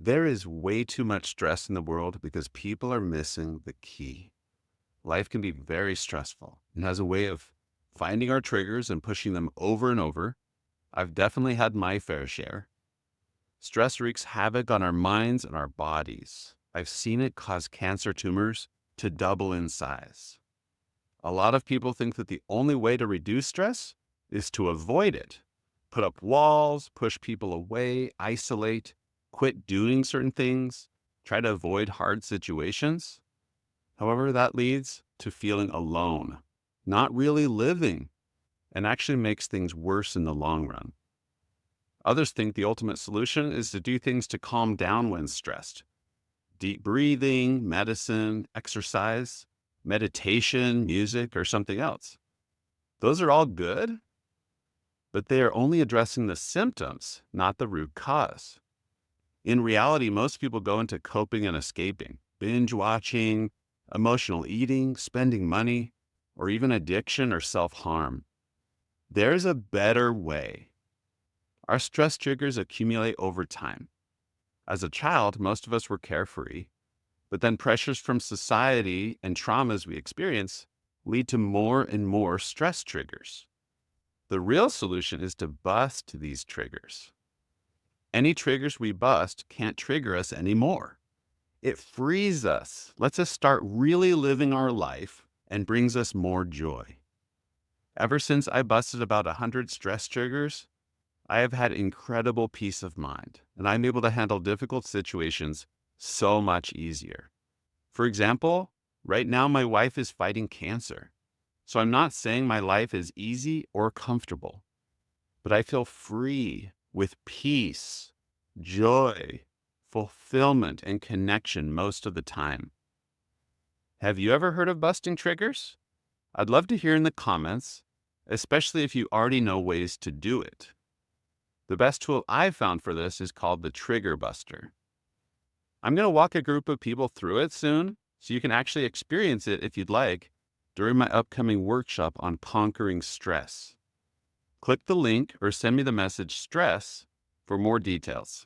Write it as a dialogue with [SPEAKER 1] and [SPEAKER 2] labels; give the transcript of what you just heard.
[SPEAKER 1] There is way too much stress in the world because people are missing the key. Life can be very stressful and has a way of finding our triggers and pushing them over and over. I've definitely had my fair share. Stress wreaks havoc on our minds and our bodies. I've seen it cause cancer tumors to double in size. A lot of people think that the only way to reduce stress is to avoid it. Put up walls, push people away, isolate, quit doing certain things, try to avoid hard situations. However, that leads to feeling alone, not really living, and actually makes things worse in the long run. Others think the ultimate solution is to do things to calm down when stressed. Deep breathing, medicine, exercise, meditation, music, or something else. Those are all good, but they are only addressing the symptoms, not the root cause. In reality, most people go into coping and escaping, binge watching, emotional eating, spending money, or even addiction or self harm. There's a better way. Our stress triggers accumulate over time. As a child, most of us were carefree, but then pressures from society and traumas we experience lead to more and more stress triggers. The real solution is to bust these triggers. Any triggers we bust can't trigger us anymore. It frees us, lets us start really living our life, and brings us more joy. Ever since I busted about 100 stress triggers, I have had incredible peace of mind, and I'm able to handle difficult situations so much easier. For example, right now my wife is fighting cancer. So I'm not saying my life is easy or comfortable, but I feel free with peace, joy, fulfillment, and connection most of the time. Have you ever heard of busting triggers? I'd love to hear in the comments, especially if you already know ways to do it. The best tool I've found for this is called the Trigger Buster. I'm going to walk a group of people through it soon, so you can actually experience it if you'd like during my upcoming workshop on conquering stress. Click the link or send me the message stress for more details.